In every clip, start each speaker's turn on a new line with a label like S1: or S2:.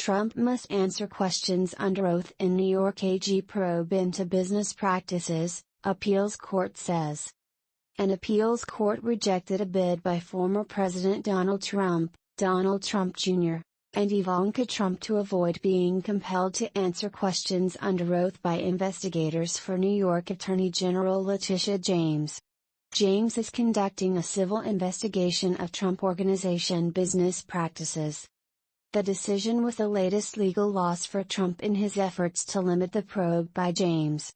S1: Trump must answer questions under oath in New York AG probe into business practices, appeals court says. An appeals court rejected a bid by former President Donald Trump Jr., and Ivanka Trump to avoid being compelled to answer questions under oath by investigators for New York Attorney General Letitia James. James is conducting a civil investigation of Trump Organization business practices. The decision was the latest legal loss for Trump in his efforts to limit the probe by James.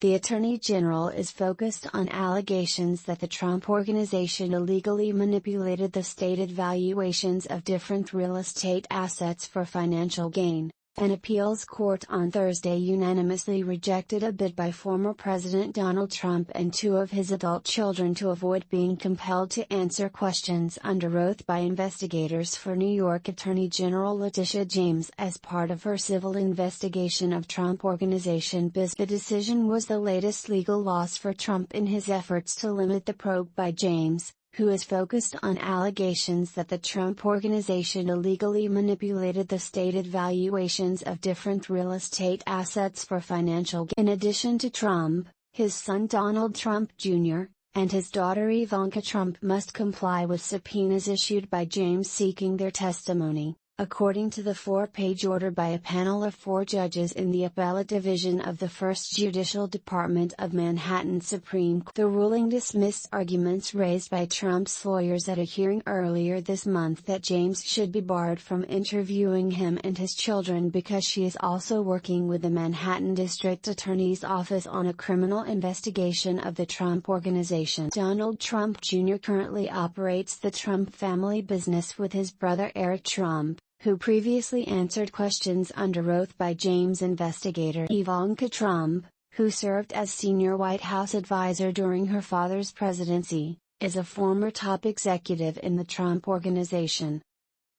S1: The Attorney General is focused on allegations that the Trump Organization illegally manipulated the stated valuations of different real estate assets for financial gain. An appeals court on Thursday unanimously rejected a bid by former President Donald Trump and two of his adult children to avoid being compelled to answer questions under oath by investigators for New York Attorney General Letitia James as part of her civil investigation of Trump Organization business. The decision was the latest legal loss for Trump in his efforts to limit the probe by James, who is focused on allegations that the Trump Organization illegally manipulated the stated valuations of different real estate assets for financial gain. In addition to Trump, his son Donald Trump Jr., and his daughter Ivanka Trump must comply with subpoenas issued by James seeking their testimony, according to the 4-page order by a panel of 4 judges in the Appellate Division of the First Judicial Department of Manhattan Supreme Court. The ruling dismissed arguments raised by Trump's lawyers at a hearing earlier this month that James should be barred from interviewing him and his children because she is also working with the Manhattan District Attorney's Office on a criminal investigation of the Trump Organization. Donald Trump Jr. currently operates the Trump family business with his brother Eric Trump, who previously answered questions under oath by James investigator. Ivanka Trump, who served as senior White House advisor during her father's presidency, is a former top executive in the Trump Organization.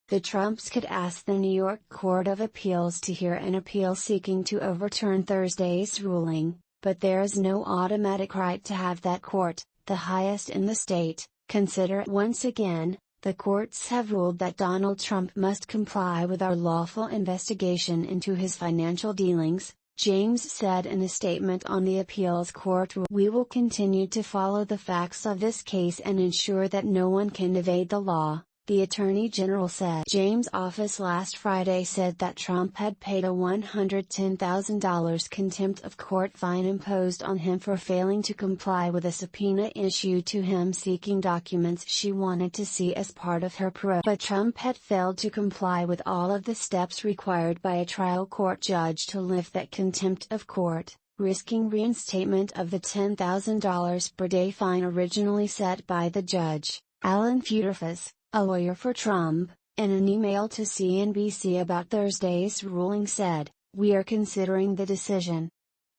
S1: The Trumps could ask the New York Court of Appeals to hear an appeal seeking to overturn Thursday's ruling, but there is no automatic right to have that court, the highest in the state, consider it. Once again, the courts have ruled that Donald Trump must comply with our lawful investigation into his financial dealings, James said in a statement on the appeals court. We will continue to follow the facts of this case and ensure that no one can evade the law, the Attorney General said. James' office last Friday said that Trump had paid a $110,000 contempt of court fine imposed on him for failing to comply with a subpoena issued to him seeking documents she wanted to see as part of her probe. But Trump had failed to comply with all of the steps required by a trial court judge to lift that contempt of court, risking reinstatement of the $10,000 per day fine originally set by the judge. Alan Futerfas, a lawyer for Trump, in an email to CNBC about Thursday's ruling said, "We are considering the decision."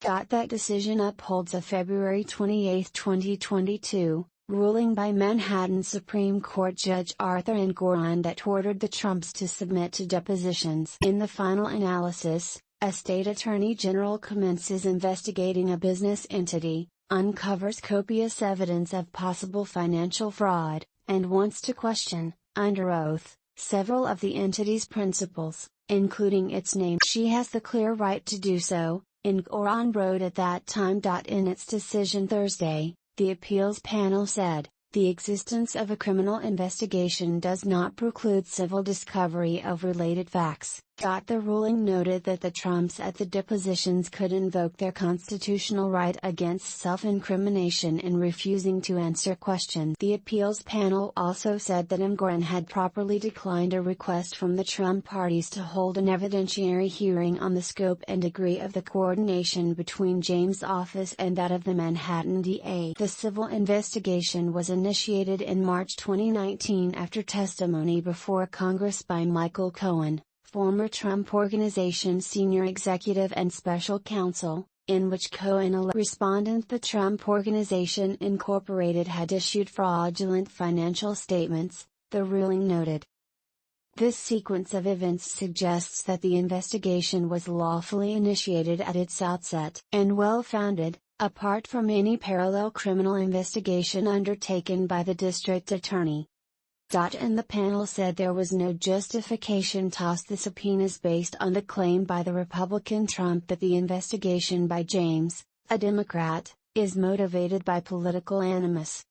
S1: That decision upholds a February 28, 2022, ruling by Manhattan Supreme Court Judge Arthur Engoron that ordered the Trumps to submit to depositions. In the final analysis, a state attorney general commences investigating a business entity, uncovers copious evidence of possible financial fraud, and wants to question, under oath, several of the entity's principals, including its name. She has the clear right to do so, Engoron wrote at that time. In its decision Thursday, the appeals panel said, the existence of a criminal investigation does not preclude civil discovery of related facts. The ruling noted that the Trumps at the depositions could invoke their constitutional right against self-incrimination in refusing to answer questions. The appeals panel also said that Engoron had properly declined a request from the Trump parties to hold an evidentiary hearing on the scope and degree of the coordination between James' office and that of the Manhattan DA. The civil investigation was initiated in March 2019 after testimony before Congress by Michael Cohen, former Trump Organization senior executive and special counsel, in which Cohen respondent the Trump Organization Incorporated had issued fraudulent financial statements, the ruling noted. This sequence of events suggests that the investigation was lawfully initiated at its outset and well-founded, apart from any parallel criminal investigation undertaken by the district attorney. And the panel said there was no justification tossed the subpoenas based on the claim by the Republican Trump that the investigation by James, a Democrat, is motivated by political animus.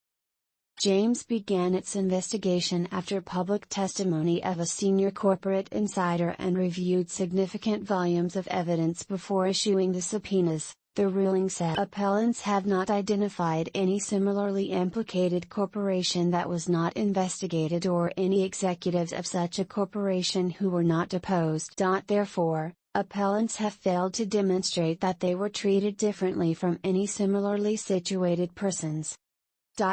S1: James began its investigation after public testimony of a senior corporate insider and reviewed significant volumes of evidence before issuing the subpoenas, the ruling said. Appellants have not identified any similarly implicated corporation that was not investigated or any executives of such a corporation who were not deposed. Therefore, appellants have failed to demonstrate that they were treated differently from any similarly situated persons.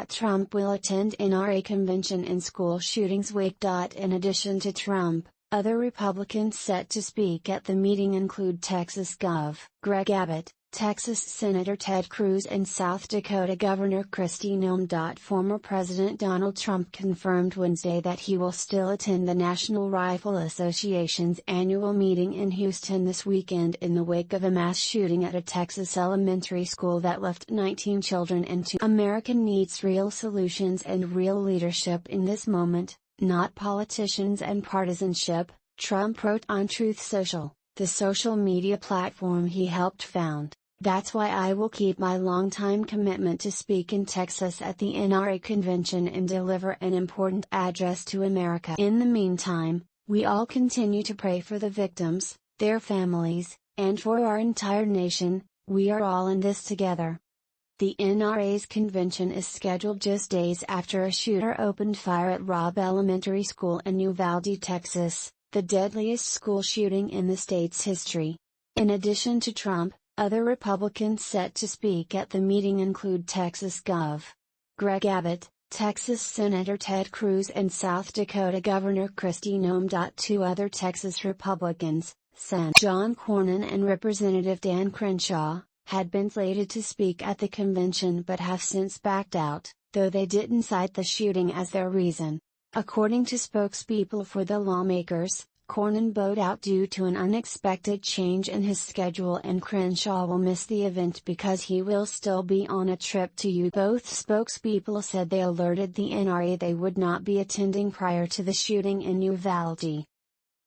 S1: Trump will attend NRA convention in school shootings wake. In addition to Trump, other Republicans set to speak at the meeting include Texas Gov. Greg Abbott, Texas Senator Ted Cruz and South Dakota Governor Kristi Noem. Former President Donald Trump confirmed Wednesday that he will still attend the National Rifle Association's annual meeting in Houston this weekend in the wake of a mass shooting at a Texas elementary school that left 19 children and 2. America needs real solutions and real leadership in this moment, not politicians and partisanship, Trump wrote on Truth Social, the social media platform he helped found. That's why I will keep my longtime commitment to speak in Texas at the NRA convention and deliver an important address to America. In the meantime, we all continue to pray for the victims, their families, and for our entire nation. We are all in this together. The NRA's convention is scheduled just days after a shooter opened fire at Robb Elementary School in Uvalde, Texas, the deadliest school shooting in the state's history. In addition to Trump, other Republicans set to speak at the meeting include Texas Gov. Greg Abbott, Texas Senator Ted Cruz and South Dakota Governor Kristi Noem. Two other Texas Republicans, Sen. John Cornyn and Representative Dan Crenshaw, had been slated to speak at the convention but have since backed out, though they didn't cite the shooting as their reason. According to spokespeople for the lawmakers, Cornyn bowed out due to an unexpected change in his schedule and Crenshaw will miss the event because he will still be on a trip to Utah. Both spokespeople said they alerted the NRA they would not be attending prior to the shooting in Uvalde.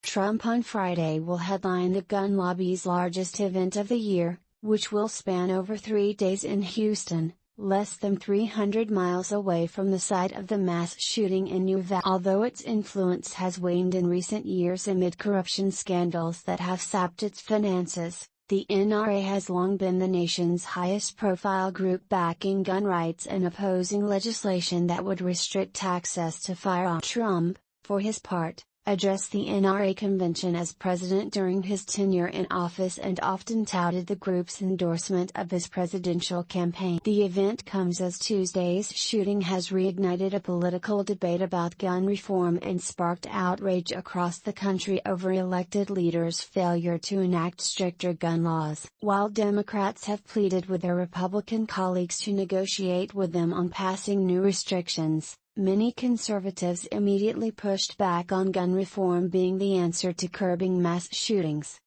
S1: Trump on Friday will headline the gun lobby's largest event of the year, which will span over 3 days in Houston, less than 300 miles away from the site of the mass shooting in Uvalde. Although its influence has waned in recent years amid corruption scandals that have sapped its finances, the NRA has long been the nation's highest-profile group backing gun rights and opposing legislation that would restrict access to firearms. Trump, for his part, addressed the NRA convention as president during his tenure in office and often touted the group's endorsement of his presidential campaign. The event comes as Tuesday's shooting has reignited a political debate about gun reform and sparked outrage across the country over elected leaders' failure to enact stricter gun laws. While Democrats have pleaded with their Republican colleagues to negotiate with them on passing new restrictions, many conservatives immediately pushed back on gun reform being the answer to curbing mass shootings.